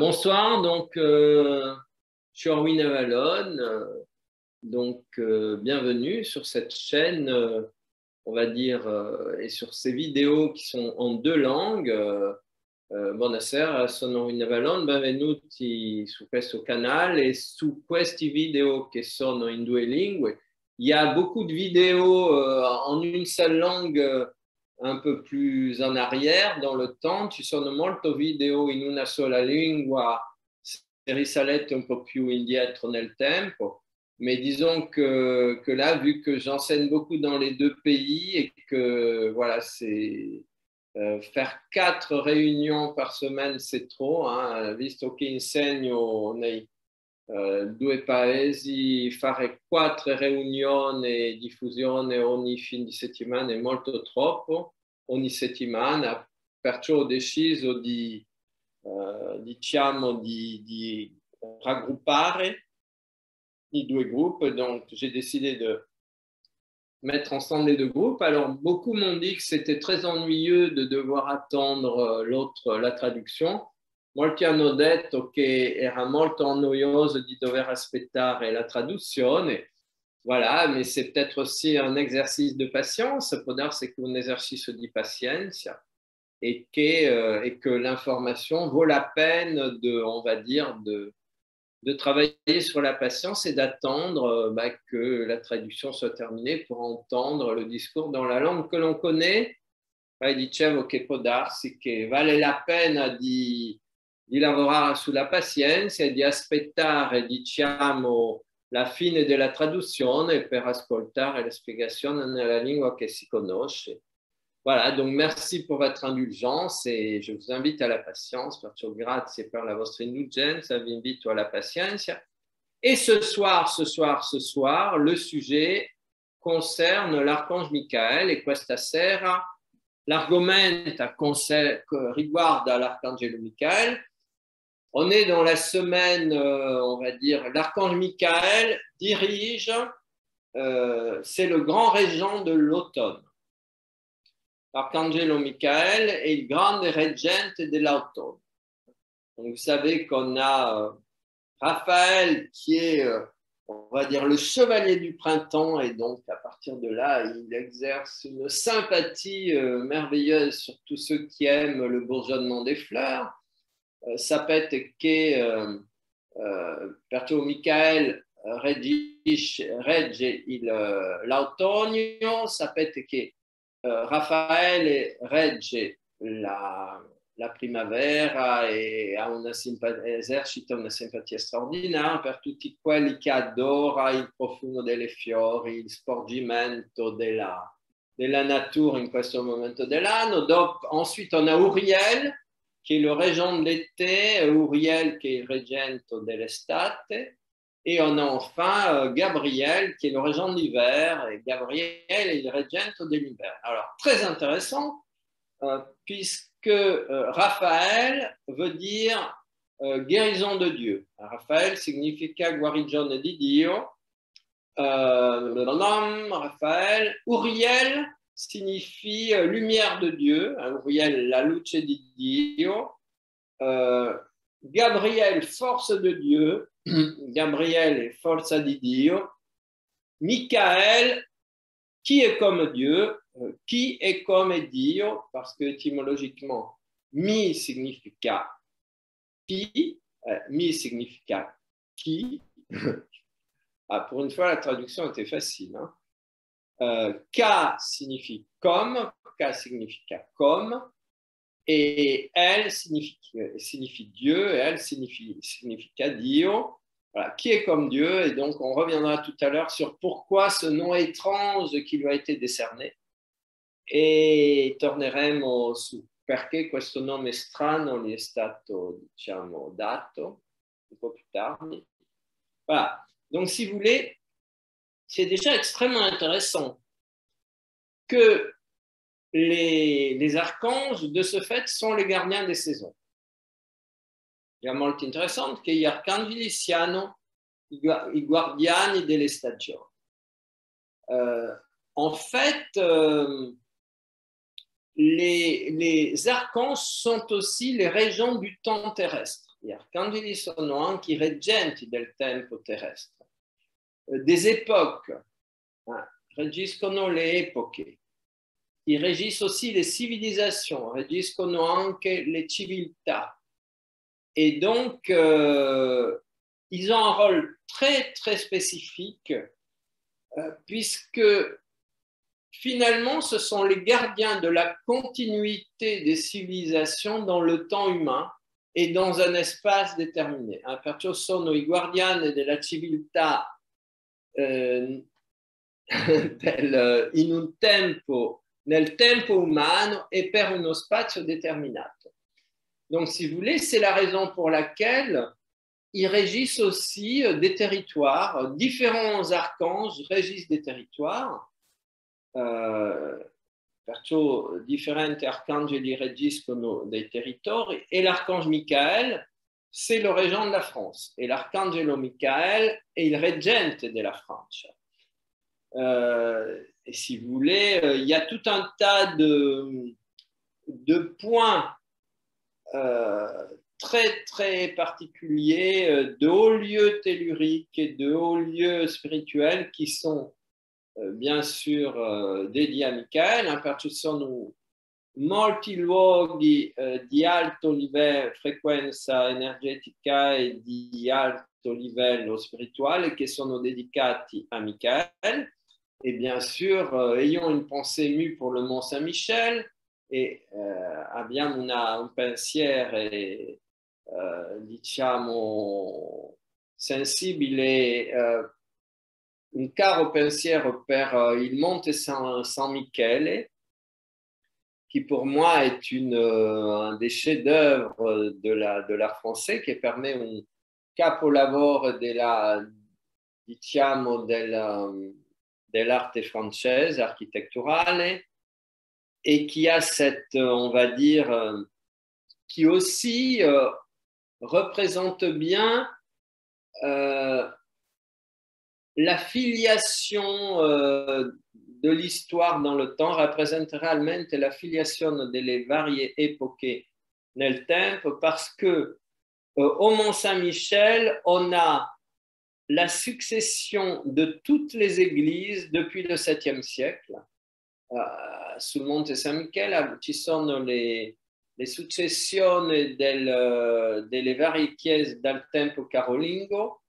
Bonsoir, donc je suis Orwin Avalon, bienvenue sur cette chaîne, on va dire, et sur ces vidéos qui sont en deux langues. Buonasera, sono Orwin Avalon, benvenuti su questo canale e su questi video che sono in due lingue. Il y a beaucoup de vidéos en une seule langue, un peu plus en arrière dans le temps. Ci sono molte video in una sola lingua, si risalette un po' più indietro nel tempo, mais disons que là, vu que j'enseigne beaucoup dans les deux pays et que voilà, c'est faire 4 réunions par semaine, c'est trop, hein, visto che insegno nei due paesi, fare 4 riunioni e diffusione ogni fine di settimana è molto troppo, ogni settimana, perciò ho deciso di raggruppare i due groupes, donc j'ai décidé de mettre ensemble les deux groupes. Alors, beaucoup m'ont dit que c'était très ennuyeux de devoir attendre la traduction. Molti hanno detto che era molto noioso di dover aspettare la traduzione. Voilà, mais c'est peut-être aussi un exercice de patience. Può darsi che un esercizio di pazienza et que l'information vaut la peine on va dire, de travailler sur la patience et d'attendre que la traduction soit terminée pour entendre le discours dans la langue que l'on connaît. Dicevo che può darsi che vale la pena di lavorare sulla pazienza e di aspettare, diciamo, la fine della traduzione per ascoltare la spiegazione nella lingua che si conosce. Voilà, donc merci pour votre indulgence et je vous invite à la patience, perciò grazie per la vostra indulgenza, vi invito alla pazienza. Et ce soir, le sujet concerne l'archange Michael e questa sera l'argomento riguarda l'arcangelo Michael. On est dans la semaine, on va dire, l'archange Michael dirige, c'est le grand régent de l'automne. L'arcangelo Michael est il grande reggente dell'automne. Donc, vous savez qu'on a Raphaël qui est, on va dire, le chevalier du printemps, et donc à partir de là, il exerce une sympathie merveilleuse sur tous ceux qui aiment le bourgeonnement des fleurs. Sapete che perciò Michael regge l'autunno, sapete che Raffaele regge la primavera e esercita una simpatia straordinaria per tutti quelli che adora il profumo delle fiori, il sporgimento della natura in questo momento dell'anno. Ensuite, on a Uriel, qui est le régent de l'été, Uriel qui est le régent de l'estate, et on a enfin Gabriel qui est le régent de l'hiver, et Gabriel est le régent de l'hiver. Alors, très intéressant, puisque Raphaël veut dire guérison de Dieu. Raphaël significa guarigione di Dio. Raphaël. Uriel signifie lumière de Dieu. Uriel, la luce di Dio. Gabriel, force de Dieu. Gabriel, forza di Dio. Michael, qui est comme Dieu, qui est comme Dio, parce que étymologiquement, mi significa qui, pour une fois, la traduction était facile. Ka signifie comme, et elle signifie Dieu, et elle significa Dio. Voilà, qui est comme Dieu, et donc on reviendra tout à l'heure sur pourquoi ce nom étrange qui lui a été décerné. E torneremo su perché questo nome strano gli è stato, diciamo, dato un po' più tardi. Voilà, donc si vous voulez, c'est déjà extrêmement intéressant que les archanges, de ce fait, sont les gardiens des saisons. È molto interessante che gli arcangeli siano i guardiani delle stagioni. En fait, les archanges sont aussi les régents du temps terrestre. gli arcangeli sono anche i reggenti del tempo terrestre. Des époques, regiscono le epoche, ils régissent aussi les civilisations, regiscono anche le civiltà. Et donc, ils ont un rôle très, très spécifique, puisque finalement, ce sont les gardiens de la continuité des civilisations dans le temps humain et dans un espace déterminé. Perciò sono i guardiani della civiltà in un tempo, nel tempo umano et per uno spazio déterminato. Donc, si vous voulez, c'est la raison pour laquelle ils régissent aussi des territoires. Différents archanges régissent des territoires. Perciò differenti arcangeli regiscono dei territori et l'archange Michael, c'est le régent de la France. Et l'arcangelo Michael est il reggente della Francia. Et si vous voulez, il y a tout un tas de points très, très particuliers, de hauts lieux telluriques et de hauts lieux spirituels qui sont bien sûr dédié a Michael, perché sono molti luoghi di alto livello, frequenza energetica e di alto livello spirituale che sono dedicati a Michael. Et bien sûr, ayons une pensée émue pour le Mont Saint-Michel e abbiamo un pensiero diciamo sensibile, un caro pensiero per il Monte San Michele, qui pour moi est un des chefs-d'œuvre de l'art français, che per me è un capolavoro diciamo, dell'arte francese architetturale, et qui a cette, on va dire, qui aussi représente bien la filiation de l'histoire dans le temps, rappresenta realmente la filiazione delle varie epoche nel tempo, parce que au Mont Saint-Michel, on a la succession de toutes les églises depuis le 7e siècle. Sul Monte San Michele ci sono le successioni delle varie chiese dal tempo carolingo.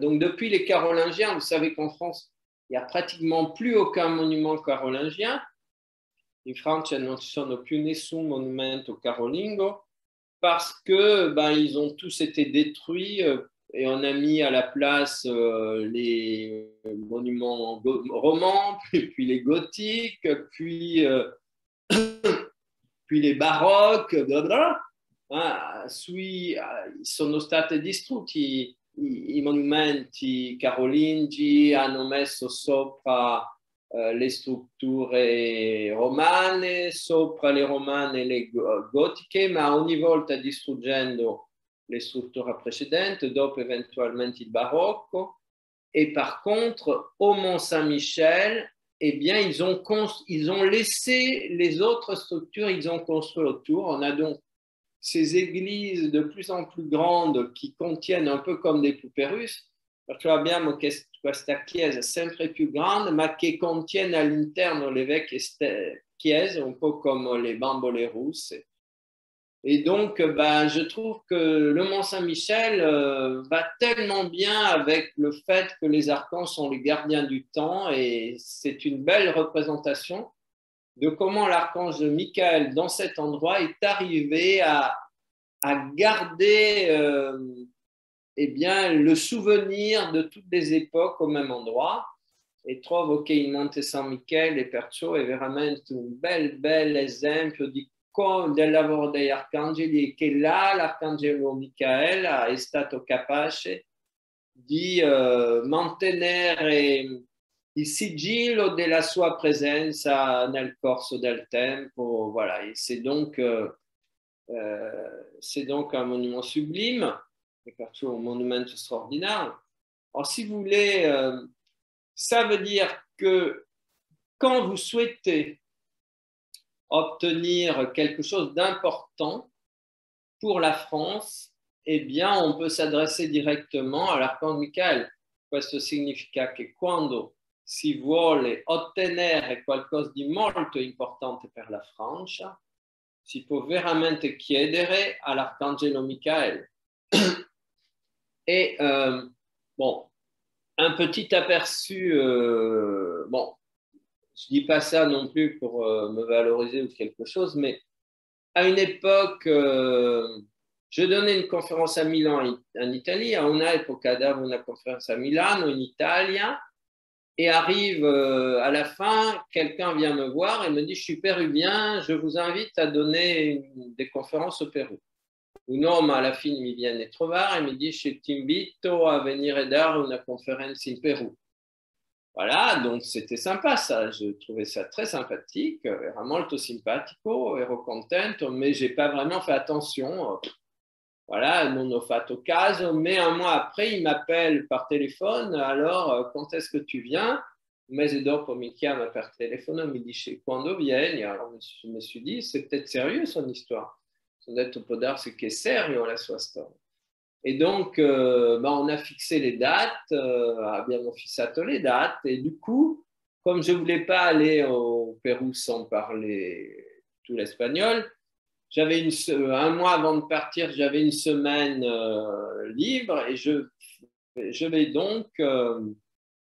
Donc, depuis les Carolingiens, vous savez qu'en France, il n'y a pratiquement plus aucun monument carolingien. In Francia non ci sono più nessun monumento carolingo parce que ils ont tous été détruits et on a mis à la place les monuments romans, puis les gothiques, puis les baroques, blablabla. Sono stati distrutti i monumenti carolingi, hanno messo sopra le strutture romane, sopra le romane le gotiche, ma ogni volta distruggendo le strutture precedenti, dopo eventualmente il barocco. Et par contre, au Mont Saint-Michel, eh bien, ils ont laissé les autres structures, ils ont construit autour. On a donc ces églises de plus en plus grandes qui contiennent un peu comme des poupées russes, perché abbiamo questa chiesa sempre più grande, ma che contiene all'interno le vecchie chiese, un po' comme les bambole russe. Et donc, je trouve que le Mont Saint-Michel va tellement bien avec le fait que les archanges sont les gardiens du temps, et c'est une belle représentation de comment l'archange Michael, dans cet endroit, est arrivé à garder eh bien, le souvenir de toutes les époques au même endroit. E trovo che il Monte San Michele perciò è veramente un bel esempio del lavoro degli arcangeli, e che là l'arcangelo Michael è stato capace di mantenere il sigillo della sua presenza nel corso del tempo. Voilà. Et c'est donc un monument sublime, et perciò un monumento straordinaire. Alors, si vous voulez, ça veut dire que quand vous souhaitez obtenir quelque chose d'important pour la France, eh bien, on peut s'adresser directement all'Arcangelo Michele. Questo significa che quando si vuole ottenere qualcosa di molto importante per la Francia, si può veramente chiedere all'Arcangelo Michele. Et bon, un petit aperçu, bon, je ne dis pas ça non plus pour me valoriser ou quelque chose, mais à une époque, je donnais une conférence à Milan, en Italie, a una época davo una conférence à Milano, in Italia, et arrive à la fin, quelqu'un vient me voir et me dit, je suis péruvien, je vous invite à donner des conférences au Pérou. Un uomo alla fine mi viene a trovare e mi dice, ti invito a venire dare una conferenza in Pérou. Voilà, donc c'était sympa ça, je trouvais ça très sympathique, era molto simpatico, ero contento, mais je n'ai pas vraiment fait attention. Voilà, non ho fatto caso, mais un mois après, il m'appelle par téléphone, alors quand est-ce que tu viens? Un mese dopo mi chiama per telefono, mi dice quando vieni? Alors je me suis dit, c'est peut-être sérieux son histoire. Ho detto può darsi che è serio la sua storia. Et donc, on a fixé les dates, abbiamo fissato les dates, et du coup, comme je ne voulais pas aller au Pérou sans parler tout l'espagnol, j'avais un mois avant de partir, j'avais une semaine libre, et je vais donc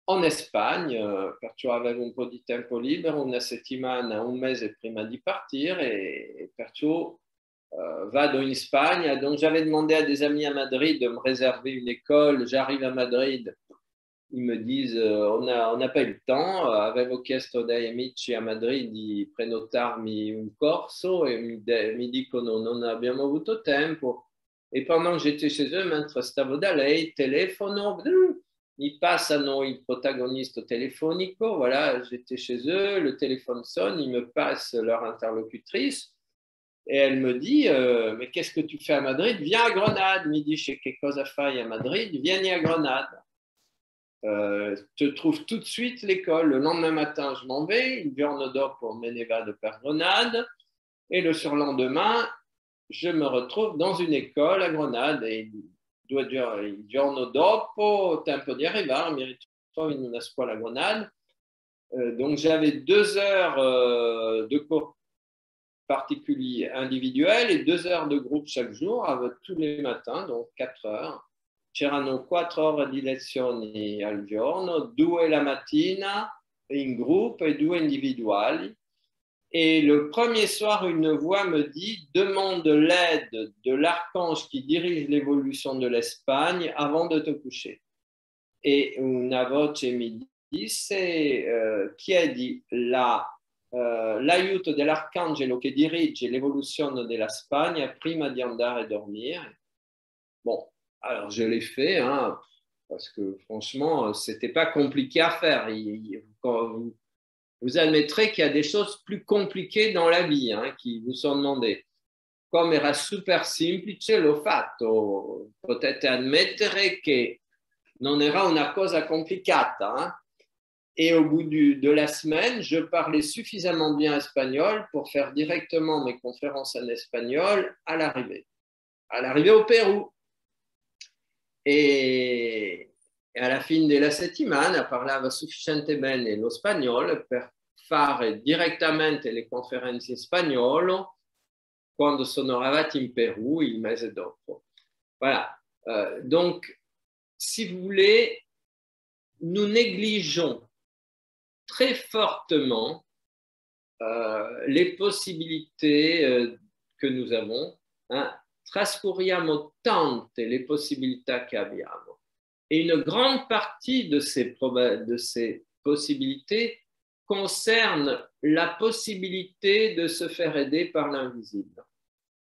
en Espagne, perciò avevo un po' di tempo libero, una settimana, un mese prima di partire, et perciò vado in Espagne. Donc j'avais demandé à des amis à Madrid de me réserver une école. J'arrive à Madrid, ils me disent on n'a pas eu le temps. Avevo chiesto dai amici a Madrid di prenotarmi un corso e mi dicono non abbiamo avuto tempo. Et pendant que j'étais chez eux, mentre stavo da lei, telefono, mi passano il protagonista telefonico. Voilà, j'étais chez eux, le téléphone sonne, ils me passent leur interlocutrice. Et elle me dit, mais qu'est-ce que tu fais à Madrid? Viens à Grenade. Mi dice che cosa fai a Madrid? Vieni a Grenade. Te trouve tout de suite l'école. Le lendemain matin, je m'en vais. Il giorno dopo me ne vado per Grenade. Et le surlendemain, je me retrouve dans une école à Grenade. Et il giorno dopo, tempo di arrivare, mi ritrovo in una scuola a Grenade. Donc j'avais 2 heures de cours particulier individuel et 2 heures de groupe chaque jour, tous les matins, donc 4 heures. C'erano 4 ore di lezioni al giorno, 2 la mattina in gruppo e 2 individuali. Et le premier soir, une voix me dit « Demande l'aide de l'archange qui dirige l'évolution de l'Espagne avant de te coucher. » Et una voce mi disse « Chiedi l'aiuto dell'arcangelo che dirige l'evoluzione della Spagna prima di andare a dormire. » Bon, alors je l'ai fait, hein, parce que franchement, ce n'était pas compliqué à faire. Vous admettrez qu'il y a des choses plus compliquées dans la vie hein, qui vous sont demandées. Come era super semplice, l'ho fatto. Potete ammettere che non era una cosa complicata. Hein. Et au bout de la semaine, je parlais suffisamment bien espagnol pour faire directement mes conférences en espagnol à l'arrivée au Pérou. E alla fine della settimana parlava sufficientemente bene lo spagnolo per fare direttamente le conferenze in spagnolo quando sono arrivati in Pérou il mese dopo. Voilà. Donc, si vous voulez, nous négligeons très fortement les possibilités que nous avons. Hein. Trascuriamo tante le possibilità che abbiamo. Et une grande partie de ces possibilités concerne la possibilité de se faire aider par l'invisibile.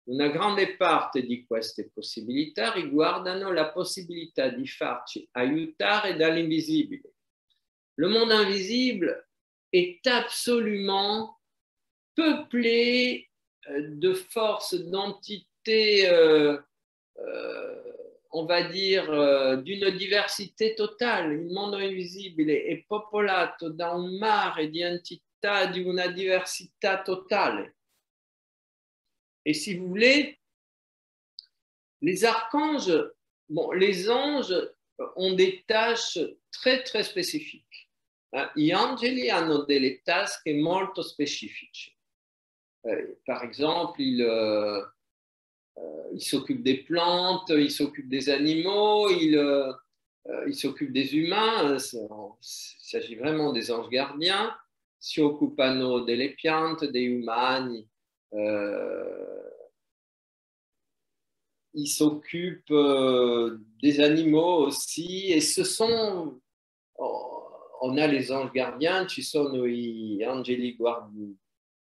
Una grande parte di queste possibilità riguardano la possibilità di farci aiutare dall'invisibile. Le monde invisible est absolument peuplé de forces, d'entités, on va dire, d'une diversité totale. Il mondo invisibile è popolato da un mare di entità di una diversità totale. Et si vous voulez, les archanges, bon, les anges ont des tâches très, très spécifiques. Gli angeli hanno delle tasche molto specifiche. Par exemple, ils s'occupent des plantes, ils s'occupent des animaux, ils s'occupent des humains. Il s'agit vraiment des anges gardiens. Si occupano delle piante, dei umani. Ils s'occupent des animaux aussi. Et ce sont, on a les anges gardiens, ci sono gli angeli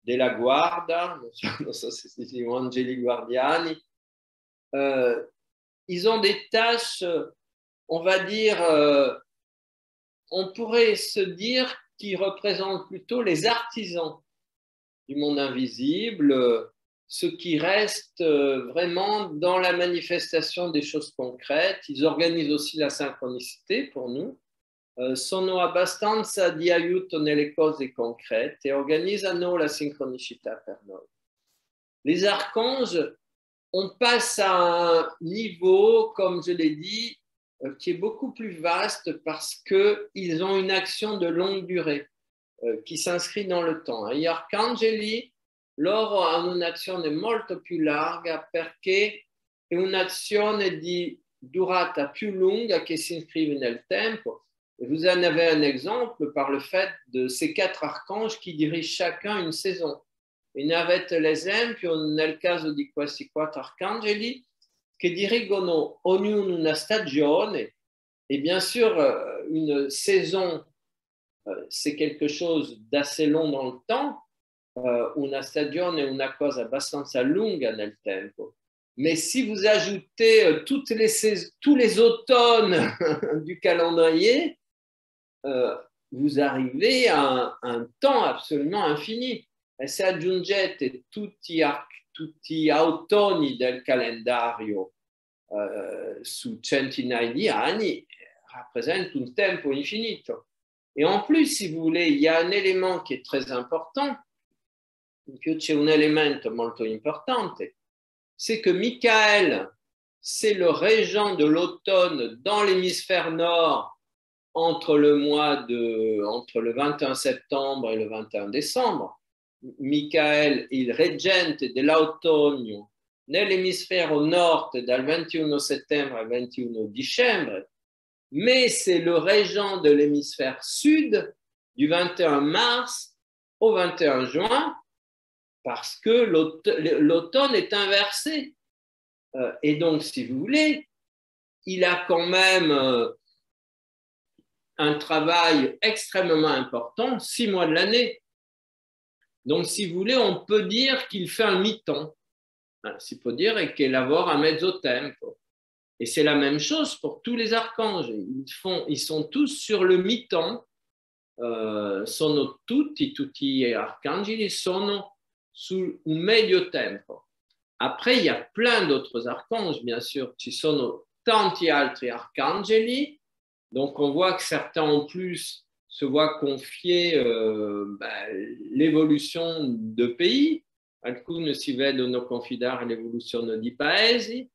della guarda, non so se si dicono angeli guardiani. Ils ont des tâches, on va dire, on pourrait se dire qu'ils représentent plutôt les artisans du monde invisible, ceux qui restent vraiment dans la manifestation des choses concrètes. Ils organisent aussi la synchronicité pour nous. Sono abbastanza di aiuto nelle cose concrete e organizzano la sincronicità per noi. Les archanges, on passe à un niveau, comme je l'ai dit, qui est beaucoup plus vaste parce qu'ils ont une action de longue durée qui s'inscrit dans le temps. Gli arcangeli, loro hanno un'azione molto più larga perché è un'azione di durata più lunga che si iscrive nel tempo. Et vous en avez un exemple par le fait de ces 4 archanges qui dirigent chacun une saison. In avete l'esempio nel caso di questi 4 arcangeli che dirigono ognuno una stagione. Et bien sûr, une saison, c'est quelque chose d'assez long dans le temps. Una stagione è una cosa abbastanza lunga nel tempo. Mais si vous ajoutez tous les automnes du calendrier, vous arrivez à un temps absolument infini. E se aggiungete tutti autunni del calendario su centinaia di anni, rappresenta un tempo infinito. Et en plus, si vous voulez, il y a un élément qui est très important, in più c'è un elemento molto importante, c'est que Michael, c'est le régent de l'automne dans l'hémisphère nord entre le 21 septembre et le 21 décembre. Michael, il reggente dell'autunno nell'emisfero nord dal 21 settembre al 21 dicembre, mais c'est le régent de l'hémisphère sud du 21 mars au 21 juin parce que l'automne est inversé. Et donc, si vous voulez, il a quand même un travail extrêmement important, 6 mois de l'année. Donc, si vous voulez, on peut dire qu'il fait un mi-temps. Si può dire che lavora a mezzo tempo. Et c'est la même chose pour tous les archanges. Ils sont tous sur le mi-temps. Tutti gli arcangeli sono sul un medio tempo. Après, il y a plein d'autres archanges, bien sûr. Ci sono tanti altri arcangeli. Donc, on voit que certains en plus se voient confier l'évolution de pays. Alcuni si vedono confidare l'evoluzione di paesi,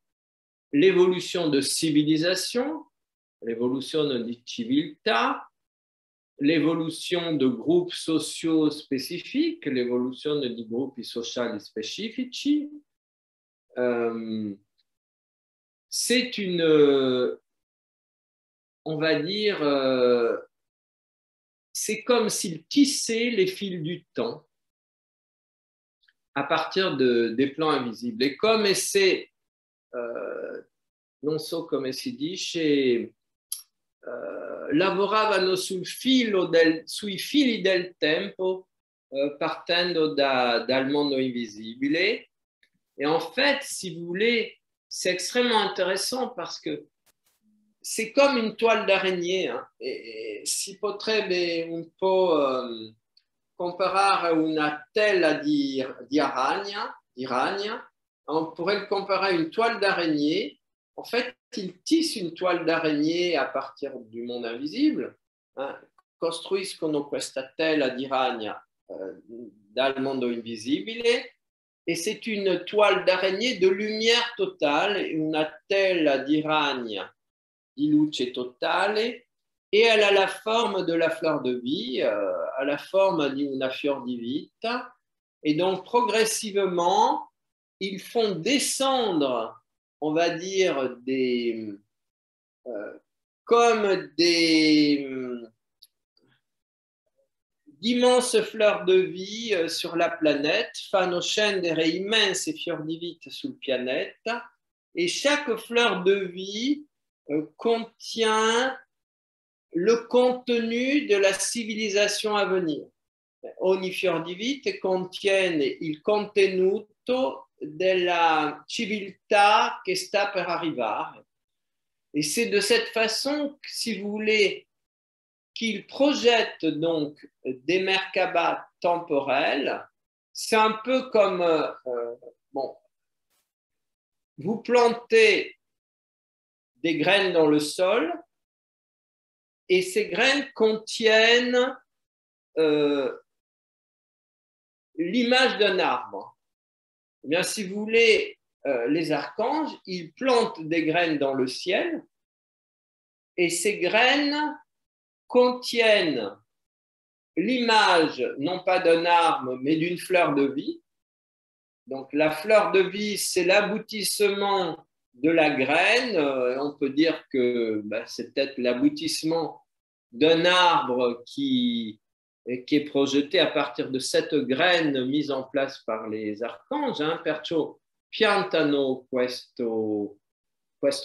l'evoluzione di civilisation, l'evoluzione di civiltà, l'évolution de groupes sociaux spécifiques, l'évolution di gruppi sociali specifici. C'est une, on va dire, c'est comme s'il tissait les fils du temps à partir des plans invisibles. Et comme c'est, non so come si dice, lavoravano sui fili del tempo partendo dal mondo invisibile. Et en fait, si vous voulez, c'est extrêmement intéressant parce que c'est comme une toile d'araignée. E si potrebbe un po' comparare una tela di ragna, on pourrait le comparer à une toile d'araignée. En fait, ils tissent une toile d'araignée à partir du monde invisible, costruiscono questa tela di ragna dal mondo invisibile et c'est une toile d'araignée de lumière totale, una tela di ragna di luce totale, et elle a la forme de la fleur de vie, a la forme di una fior di vita, et donc progressivement, ils font descendre, on va dire, comme d'immenses fleurs de vie sur la planète, fanno scendere immense fior di vita sul pianeta, et chaque fleur de vie contient le contenu de la civilisation à venir. Ogni fior di vita contiene il contenuto della civiltà che sta per arrivare. Et c'est de cette façon que, si vous voulez, qu'il projette donc des Merkabah temporels. C'est un peu comme, bon, vous plantez des graines dans le sol et ces graines contiennent l'image d'un arbre. Eh bien, si vous voulez, les archanges, ils plantent des graines dans le ciel et ces graines contiennent l'image, non pas d'un arbre, mais d'une fleur de vie. Donc, la fleur de vie, c'est l'aboutissement de la graine. On peut dire que c'est peut-être l'aboutissement d'un arbre qui est projeté à partir de cette graine mise en place par les archanges. Perciò piantano questo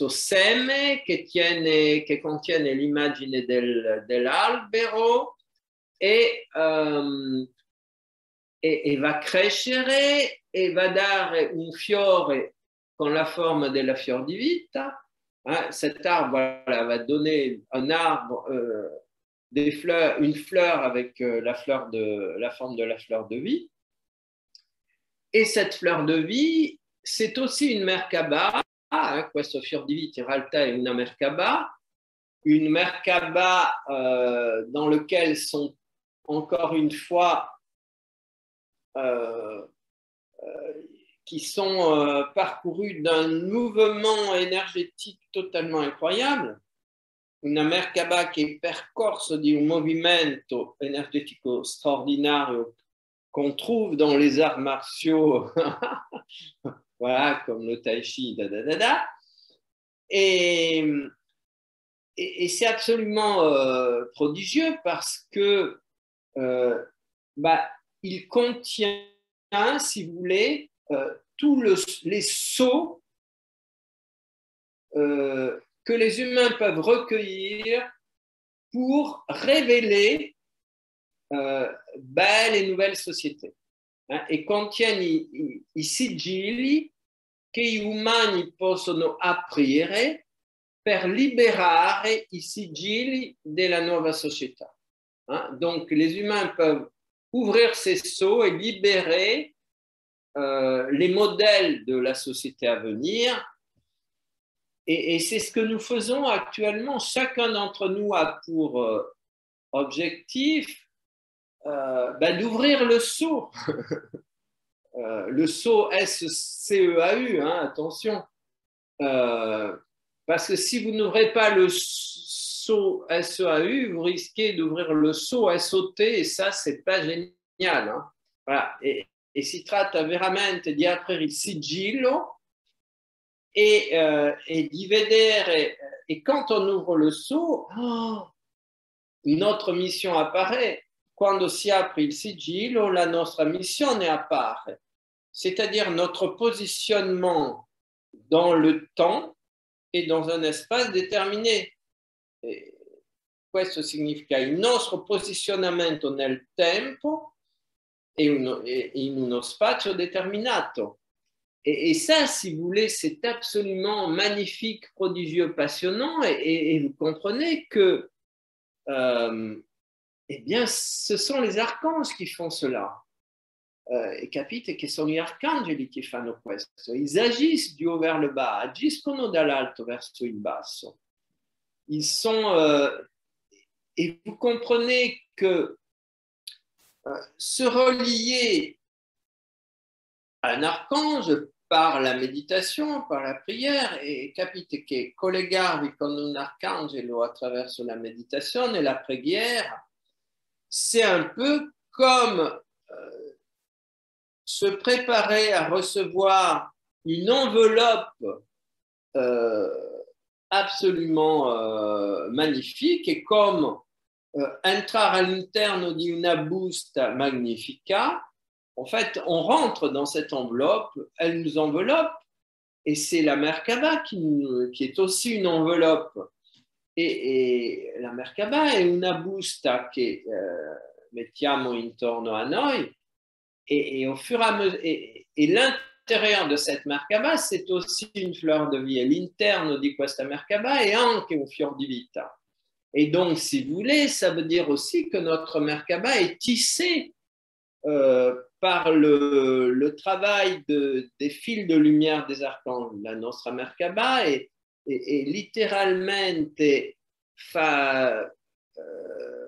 seme che contiene l'immagine dell'albero e va crescere e va dare un fiore con la forma della fior di vita. Cet arbre va donner un arbre, des fleurs, une fleur avec la forme de la fleur de vie. Et cette fleur de vie, c'est aussi une Merkabah. Questo fior di vita in realtà è una Merkabah dans lequel sont encore une fois qui sont parcourus d'un mouvement énergétique totalement incroyable, una Merkabah che è percorso di un movimento energetico straordinario qu'on trouve dans les arts martiaux, voilà, comme le tai chi, et c'est absolument prodigieux parce que il contient, si vous voulez, tous les sceaux que les humains peuvent recueillir pour révéler belle et nouvelle société. E contiene i sigilli che gli umani possono aprire per liberare i sigilli della nuova società. Donc les humains peuvent ouvrir ces sceaux et libérer les modèles de la société à venir. Et c'est ce que nous faisons actuellement. Chacun d'entre nous a pour objectif d'ouvrir le sceau. Le sceau SCEAU, attention. Parce que si vous n'ouvrez pas le sceau SEAU, vous risquez d'ouvrir le sceau SOT et ça, c'est pas génial. Voilà. E si tratta veramente di aprire il sigillo e di vedere, et quand on ouvre le sceau, notre mission apparaît. Quando si apre il sigillo, la nostra missione appare, c'est-à-dire notre positionnement dans le temps et dans un espace déterminé. E questo significa il nostro posizionamento nel tempo e in uno spazio déterminato. Et ça, si vous voulez, c'est absolument magnifique, prodigieux, passionnant. Et vous comprenez que, eh bien, ce sont les archanges qui font cela. E capite che sono gli arcangeli che fanno questo. Ils agissent du haut vers le bas, agiscono dall'alto verso il basso. Ils sont... et vous comprenez que se relier un archange par la méditation, par la prière, e capite che collegarvi con un arcangelo attraverso la méditation et la preghiera, c'est un peu comme se préparer à recevoir une enveloppe absolument magnifique et comme entrar all'interno di una busta magnifica. En fait, on rentre dans cette enveloppe, elle nous enveloppe, et c'est la Merkaba qui est aussi une enveloppe. Et la Merkaba è una busta che mettiamo intorno a noi, et au fur et à mesure, et l'intérieur de cette Merkaba, c'est aussi une fleur de vie, et l'interno di questa Merkaba è anche un fior di vita. Et donc, si vous voulez, ça veut dire aussi que notre Merkaba est tissée par le travail des fils de lumière des archanges. La nostra Merkaba est letteralmente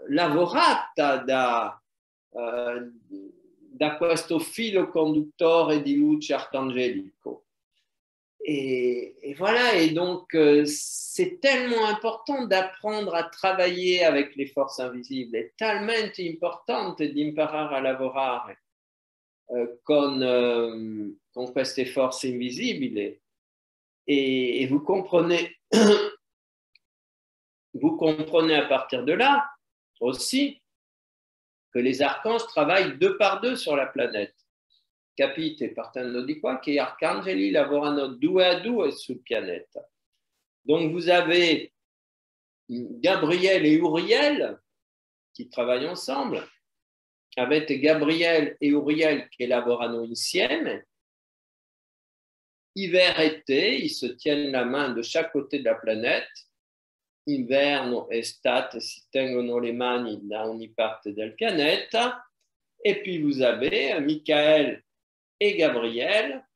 lavorata da questo filo conduttore di luce arcangelico. Et voilà, et donc c'est tellement important d'apprendre à travailler avec les forces invisibles, è talmente importante di imparare a lavorare con queste forze invisibili. Et vous comprenez à partir de là aussi que les archanges travaillent 2 par 2 sur la planète. Capite, partendo di qua, che gli arcangeli lavorano 2 a 2 sul pianeta. Donc vous avez Gabriel et Uriel qui travaillent ensemble. Avete Gabriel e Uriel che lavorano insieme. Hiver-été, ils se tiennent la main de chaque côté de la planète. Inverno, estate, si tengono le mani da ogni parte del pianeta. Et puis vous avez Michael et Gabriel,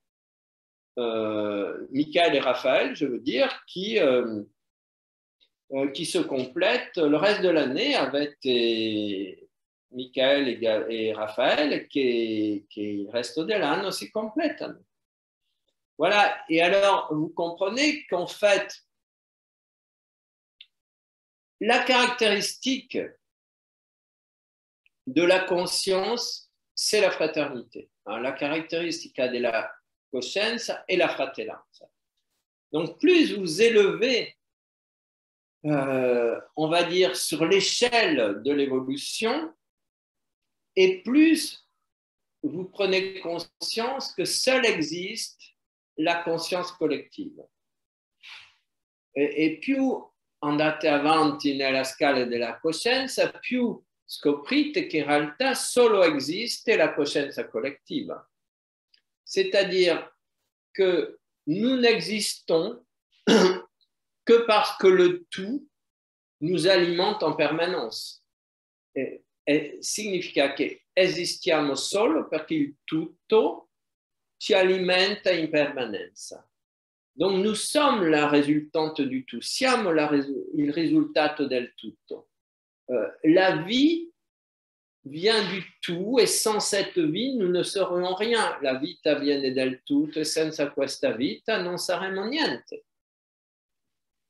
Michael et Raphaël, je veux dire, qui se complètent le reste de l'année avec Michael et Raphaël che il resto dell'anno si completano. Voilà, et alors vous comprenez qu'en fait, la caractéristique de la conscience, c'est la fraternité. La caratteristica della coscienza è la fratellanza. Donc plus vous élevez, on va dire, sur l'échelle de l'évolution, et plus vous prenez conscience que seule existe la conscience collettive. E più andate avanti nella scala della coscienza, più scoprite che in realtà solo esiste la coscienza collettiva. C'est-à-dire que nous n'existons que parce que le tout nous alimente en permanence. Significa che esistiamo solo perché il tutto ci alimenta in permanenza. Donc nous sommes la résultante du tout, siamo il risultato del tutto. La vie vient du tout et sans cette vie nous ne serions rien. La vita viene dal tutto e senza questa vita non saremmo niente.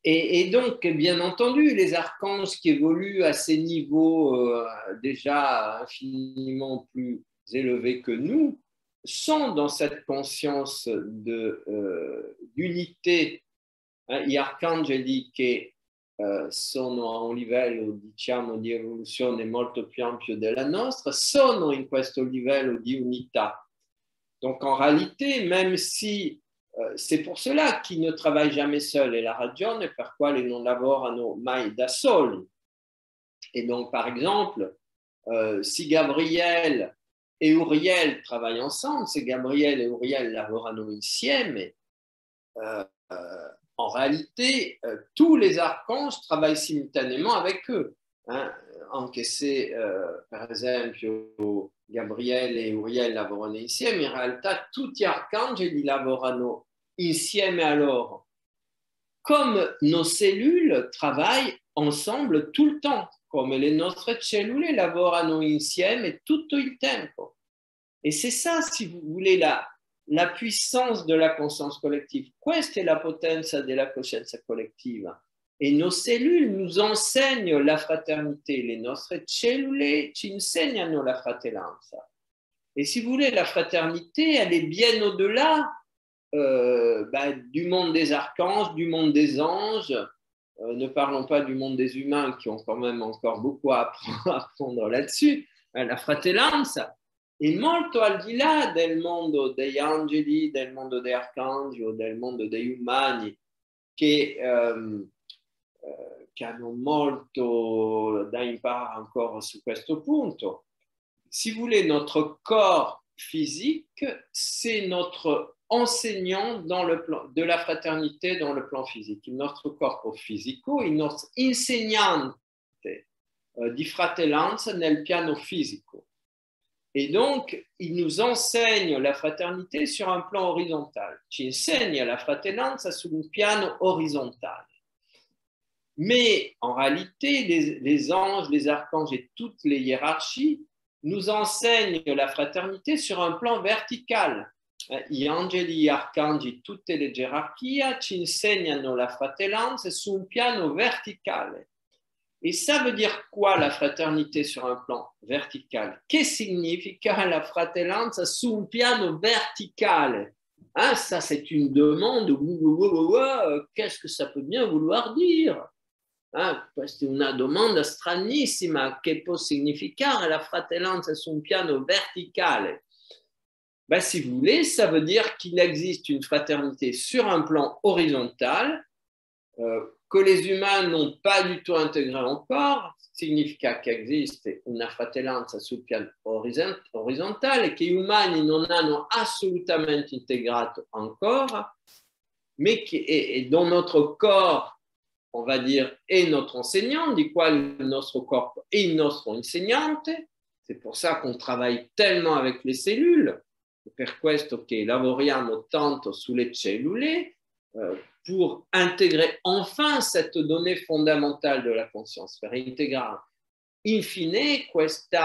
Et donc, bien entendu, les archanges qui évoluent à ces niveaux déjà infiniment plus élevés que nous sont dans cette conscience d'unité. Gli arcangeli che sono a un livello, diciamo, di evoluzione molto più ampio della nostra, sono in questo livello di unità. Donc, en réalité, même si c'est pour cela qu'ils ne travaillent jamais seuls, et la ragione per quale non lavorano mai da soli. Et donc, par exemple, si Gabriel et Uriel travaillent ensemble, si Gabriel et Uriel lavorano insieme, en réalité, tous les archanges travaillent simultanément avec eux. Anche se, per esempio, Gabriele e Uriel lavorano insieme, in realtà tutti gli arcangeli lavorano insieme a loro. Comme nos cellules travaillent ensemble tout le temps, come le nostre cellule lavorano insieme tutto il tempo. Et c'est ça, si vous voulez, la puissance de la conscience collective. Questa è la potenza della coscienza collettiva. E nos cellules nous enseignent la fraternité. Le nostre cellule ci insegnano la fratellanza. Et si vous voulez, la fraternité, elle est bien au-delà du monde des archanges, du monde des anges. Ne parlons pas du monde des humains qui ont quand même encore beaucoup à apprendre là-dessus. La fratellanza è molto al di là del mondo degli angeli, del mondo degli arcangeli o del mondo degli umani che hanno molto da imparare encore su questo punto. Si vous voulez, notre corps physique, c'est notre enseignant dans le plan, de la fraternité dans le plan physique. Il nostro corpo fisico, il nostro insegnante di fratellanza nel piano fisico. Et donc, il nous enseigne la fraternité sur un plan horizontal. Ci insegna la fratellanza su un piano horizontale. Mais en réalité, les anges, les archanges et toutes les hiérarchies nous enseignent la fraternité sur un plan vertical. Gli angeli, gli arcangeli, tutte le gerarchie ci insegnano la fratellanza su un piano verticale. Et ça veut dire quoi la fraternité sur un plan vertical? Che significa la fratellanza su un piano verticale? Ça, c'est une demande. Qu'est-ce que ça peut bien vouloir dire? Questa è una domanda stranissima. Che può significare la fratellanza su un piano verticale? Si vous voulez, ça veut dire qu'il existe une fraternité sur un plan horizontal que les humains n'ont pas du tout intégré encore, significa che esiste una fratellanza sul piano orizzontale che gli umani non hanno assolutamente integrato ancora, mais et dont notre corps, on va dire, est notre enseignant, di quale il nostro corpo è il nostro insegnante. C'est pour ça qu'on travaille tellement avec les cellules, per questo che lavoriamo tanto sulle cellule, pour intégrer enfin cette donnée fondamentale de la conscience, faire integrare in fine questo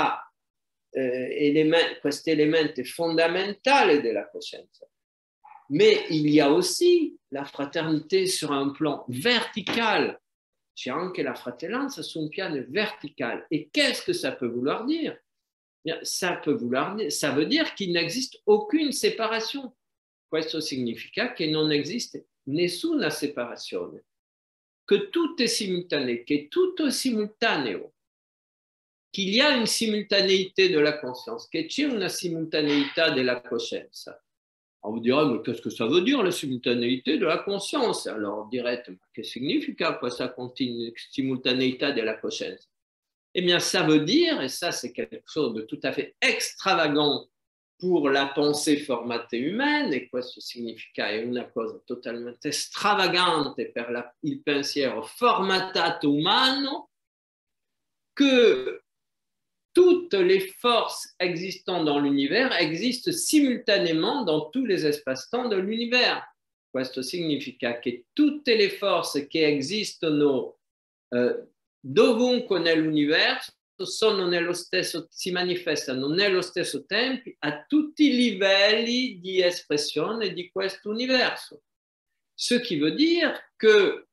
elemento fondamentale della coscienza. Mais il y a aussi la fraternité sur un plan vertical. C'è anche la fratellanza su un piano vertical. Et qu'est-ce que ça peut vouloir dire? Ça veut dire qu'il n'existe aucune séparation. Questo significa che non esiste nessuna separazione, che tutto è simultaneo, che tutto è simultaneo, qu'il y a une simultanéité de la conscience, che c'è una simultanéità della coscienza. Alors vous direz, mais qu'est-ce que ça veut dire la simultanéité de la conscience? Alors direte, ma che significa questa simultanéità della coscienza? Eh bien, ça veut dire, et ça c'est quelque chose de tout à fait extravagant pour la pensée formatée humaine, e questo significa è una cosa totalmente stravagante per il pensiero formattato umano, que toutes les forces existant dans l'univers existent simultanément dans tous les espaces-temps de l'univers. Questo significa che tutte le forze che esistono dovunque nell'universo si manifestano nello stesso tempo a tutti i livelli di espressione di questo universo. Ce qui veut dire que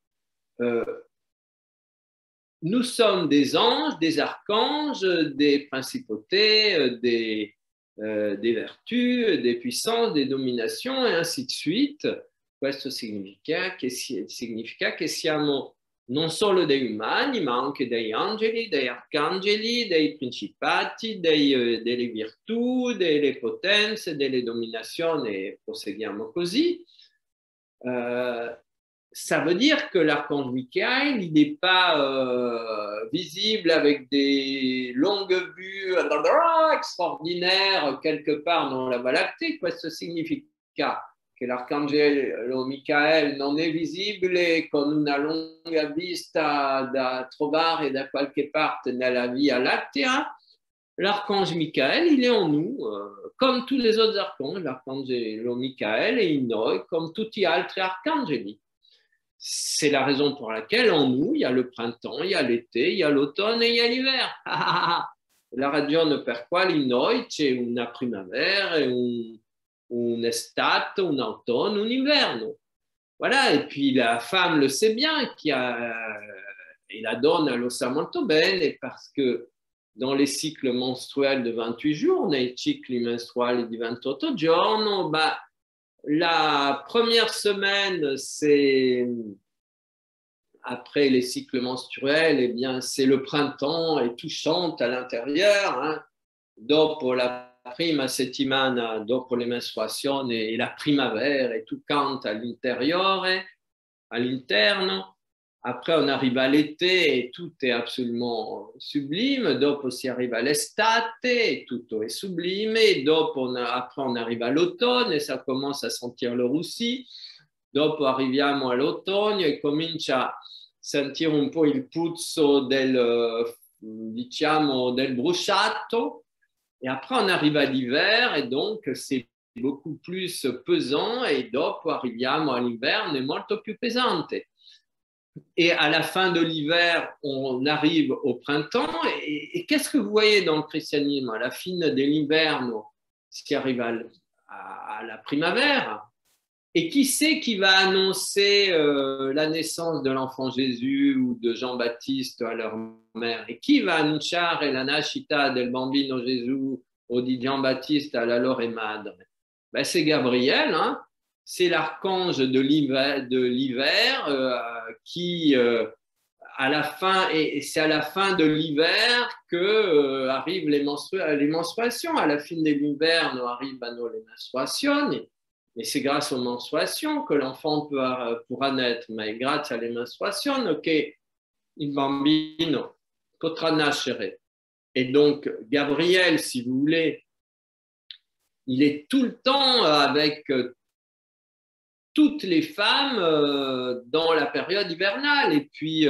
nous sommes des anges, des archanges, des principautés, des vertus, des puissances, des dominations et ainsi de suite. Questo significa che siamo non solo degli umani, ma anche degli angeli, degli arcangeli, dei principati, delle virtù, delle potenze, delle dominazioni, e proseguiamo così. Ça veut dire que l'archange Michael, il n'est pas visible avec des longues vues extraordinaires quelque part dans la Voie lactée. Questo significa che l'arcangelo Michael non è visibile con una lunga vista da trovare da qualche parte nella Via Lattea. L'archange Michael, il est en nous, comme tous les autres archanges. L'arcangelo Michael est in noi, comme tutti gli altri arcangeli. C'est la raison pour laquelle en nous, il y a le printemps, il y a l'été, il y a l'automne et il y a l'hiver. La ragione per quale in noi c'è una primavera e un'estate, un autunno, un inverno. Voilà, et puis la femme le sait bien, et la donne lo sa molto bene, parce que dans les cycles menstruels de 28 jours, nei cicli menstruali di 28 giorni, bah, la première semaine, c'est après les cycles menstruels, eh bien, c'est le printemps et tout chante à l'intérieur. Hein. Dopo la prima settimana, dopo le mestruazioni, e la primavera et tout cante all'interno. Après, on arrive à l'été et tout est absolument sublime. Dopo si arrive à l'estate et tutto è sublime. Et dopo, après, on arrive à l'automne et ça commence à sentir le roussi. Dopo arriviamo all'autunno e comincia a sentire un po' il puzzo diciamo, del bruciato. Et après, on arrive à l'hiver et donc c'est beaucoup plus pesant. Et dopo arriviamo all'inverno, è molto più pesante. Et à la fin de l'hiver, on arrive au printemps. Et qu'est-ce que vous voyez dans le christianisme? À la fin de l'hiver, ce qui arrive à la primavera. Et qui c'est qui va annoncer la naissance de l'enfant Jésus ou de Jean-Baptiste à leur mère? Et qui va annunciare la nascita del bambino Gesù o di Jean-Baptiste à la loro madre? Ben, c'est Gabriel, hein? C'est l'archange de l'hiver qui, à la fin, et c'est à la fin de l'hiver que arrivent les menstruations. À la fin de l'hiver, arrivent les menstruations. Et c'est grâce aux menstruations que l'enfant pourra naître. Mais grâce alle menstruazioni che il bambino potrà nascere. Et donc, Gabriel, si vous voulez, il est tout le temps avec toutes les femmes dans la période hivernale. Et puis,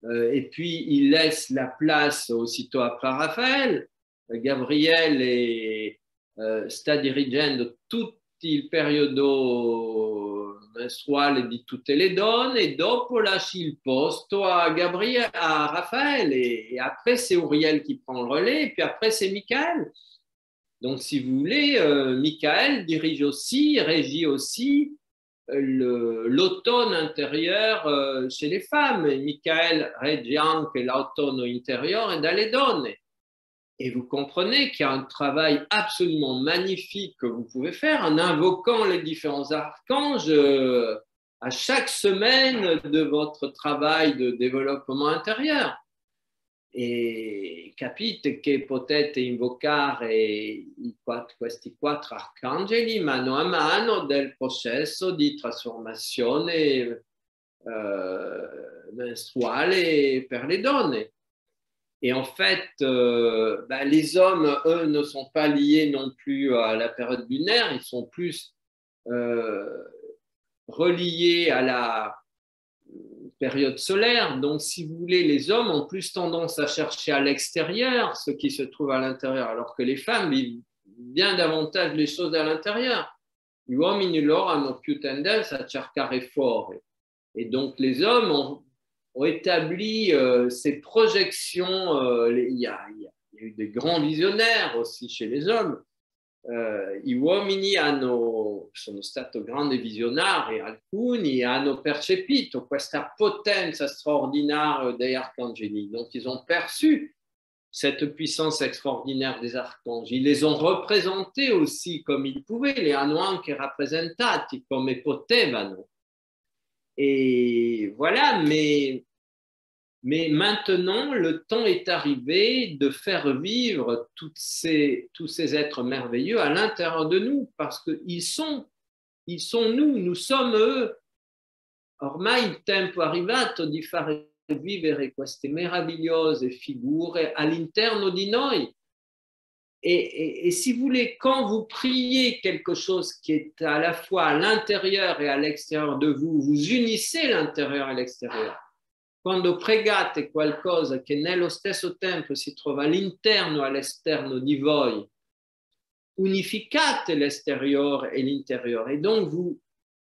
il laisse la place aussitôt après Raphaël. Gabriel sta dirigendo tutto il periodo mestruale di tutte le donne et dopo lasci il posto à Raphaël et après c'est Uriel qui prend le relais et puis après c'est Michael. Donc si vous voulez, Michael dirige aussi, régit aussi l'automne intérieur chez les femmes. Et Michael regge anche l'autunno interiore dalle donne. Et vous comprenez qu'il y a un travail absolument magnifique que vous pouvez faire en invoquant les différents archanges à chaque semaine de votre travail de développement intérieur. E capite che potete invocare questi 4 arcangeli mano a mano del processo di trasformazione menstruale per le donne. Et en fait, les hommes, eux, ne sont pas liés non plus à la période lunaire, ils sont plus reliés à la période solaire. Donc, si vous voulez, les hommes ont plus tendance à chercher à l'extérieur ce qui se trouve à l'intérieur, alors que les femmes vivent bien davantage les choses à l'intérieur. Gli uomini loro hanno più tendenza a cercare fuori. Et donc, les hommes ont établi ces projections. Il y a eu des grands visionnaires aussi chez les hommes. Gli uomini sono stati grandi visionari e alcuni hanno percepito questa potenza straordinaria degli arcangeli. Donc, ils ont perçu cette puissance extraordinaire des archanges. Ils les ont représentés aussi comme ils pouvaient, li hanno anche rappresentati come potevano. Et voilà, mais maintenant, le temps est arrivé de faire vivre tous ces êtres merveilleux à l'intérieur de nous, parce qu'ils sont nous, nous sommes eux. Ormai il tempo è arrivato di fare vivere queste meravigliose figure all'interno di noi. Et si vous voulez, quand vous priez quelque chose qui est à la fois à l'intérieur et à l'extérieur de vous, vous unissez l'intérieur et l'extérieur. Quando pregate qualcosa che nello stesso tempo si trova all'interno e all'esterno di voi, unificate l'extérieur et l'intérieur. Et donc,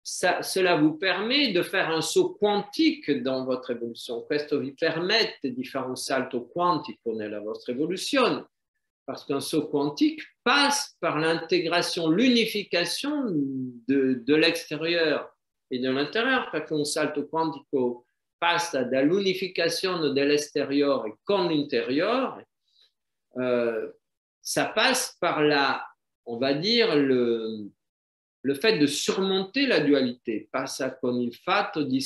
cela vous permet de faire un saut quantique dans votre évolution. Questo vi permette di fare un salto quantico nella vostra evoluzione. parce qu'un saut quantique passe par l'intégration, l'unification de l'extérieur et de l'intérieur, perché un salto quantico passa dall'unificazione dell'esteriore con l'interiore, ça passe par on va dire, le fait de surmonter la dualité, passa con il fatto di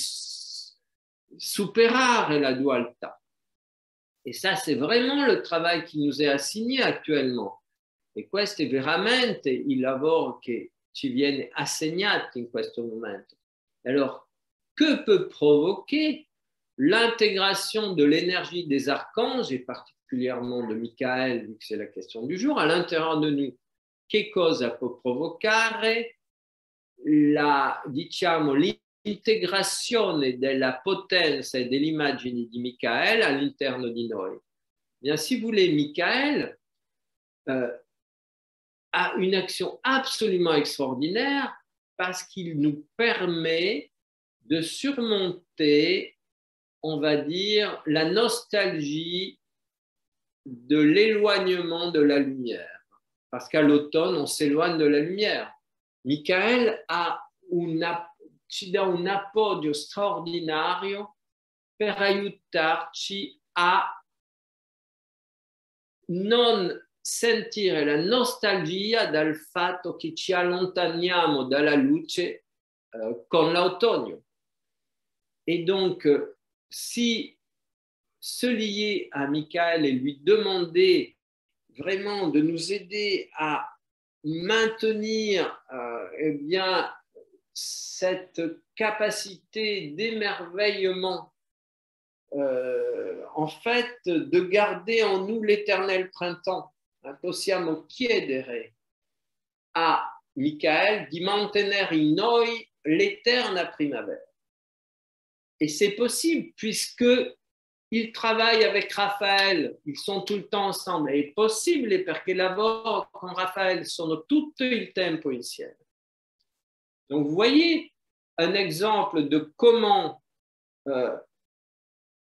superare la dualità. Et ça, c'est vraiment le travail qui nous est assigné actuellement. E questo è veramente il lavoro che ci viene assegnato in questo momento. Alors, que peut provoquer l'intégration de l'énergie des archanges, et particulièrement de Michael, vu que c'est la question du jour, à l'intérieur de nous? Che cosa può provocare diciamo, l'integrazione della potenza e dell'immagine di Michael all'interno di noi? Bien, si vous voulez, Michael a une action absolument extraordinaire parce qu'il nous permet de surmonter, on va dire, la nostalgie de l'éloignement de la lumière. Parce qu'à l'automne, on s'éloigne de la lumière. Michael ci dà un appoggio straordinario per aiutarci a non sentire la nostalgia dal fatto che ci allontaniamo dalla luce con l'automne. Et donc, si se lier à Michael et lui demander vraiment de nous aider à maintenir eh bien, cette capacité d'émerveillement, en fait, de garder en nous l'éternel printemps, possiamo chiedere a Michael di mantenere in noi l'eterna primavera. Et c'est possible puisqu'ils travaillent avec Raphaël, ils sont tout le temps ensemble. È possibile perché lavoro con Raphaël, sono tutto il tempo insieme. Donc vous voyez un exemple de comment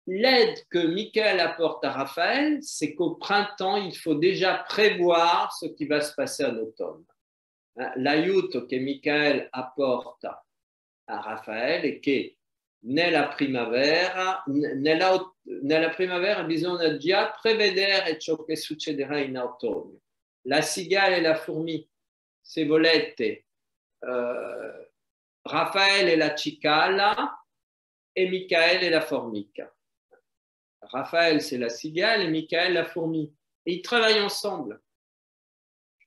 l'aide que Michael apporte à Raphaël, c'est qu'au printemps, il faut déjà prévoir ce qui va se passer en automne. L'aiuto che Michael apporta a Raphaël è che nella primavera bisogna già prevedere ciò che succederà in autunno. La cigale e la fourmi, se volete, Raphaël è la cicala e Michael è la formica. Raphaël, c'est la cigale et Michael, la fourmi. Et ils travaillent ensemble.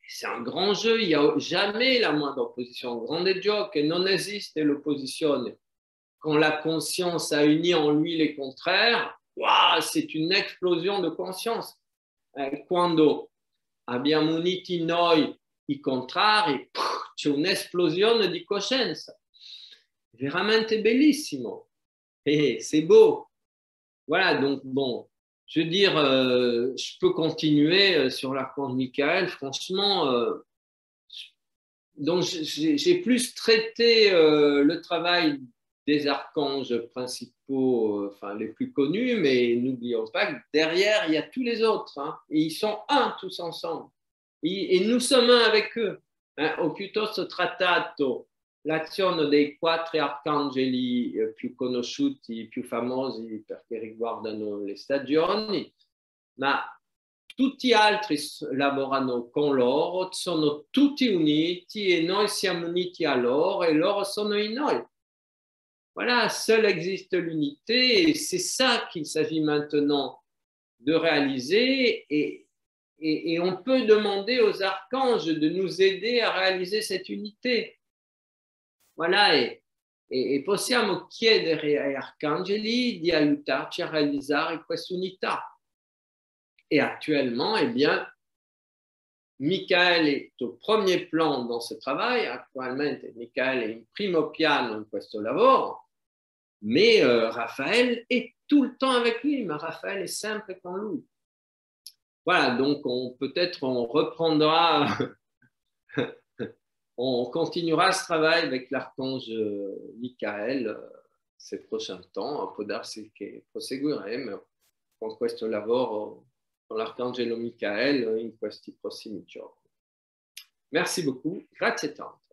C'est un grand jeu, il n'y a jamais la moindre opposition. Grande gioco, non esiste l'opposizione. Quand la conscience a uni en lui les contraires, wow, c'est une explosion de conscience. Quando abbiamo uniti noi i contrari, c'è un'esplosione di coscienza. Veramente bellissimo. Et c'est beau. Voilà, donc bon, je veux dire, je peux continuer sur l'archange Michael, franchement. Donc, j'ai plus traité le travail des archanges principaux, enfin les plus connus, mais n'oublions pas que derrière, il y a tous les autres, hein, et ils sont un tous ensemble. Et nous sommes un avec eux. Hein, o piuttosto trattato l'azione dei quattro arcangeli più conosciuti, più famosi perché riguardano le stagioni, ma tutti gli altri lavorano con loro, sono tutti uniti e noi siamo uniti a loro e loro sono in noi. Voilà, seule existe l'unité et c'est ça qu'il s'agit maintenant de réaliser et on peut demander aux archanges de nous aider à réaliser cette unité. Voilà, e possiamo chiedere agli arcangeli di aiutarci a realizzare questa unità. Et actuellement, eh bien, Michael est au premier plan dans ce travail. Attualmente Michael è in primo piano in questo lavoro, mais Raphaël est tout le temps avec lui, mais Raphaël est sempre con lui. Voilà, donc peut-être on reprendra, on continuera ce travail avec l'archange Michael ces prochains temps. Può darsi che proseguiremo con questo lavoro con l'Arcangelo Michael in questi prossimi giorni. Merci beaucoup, grazie tanto.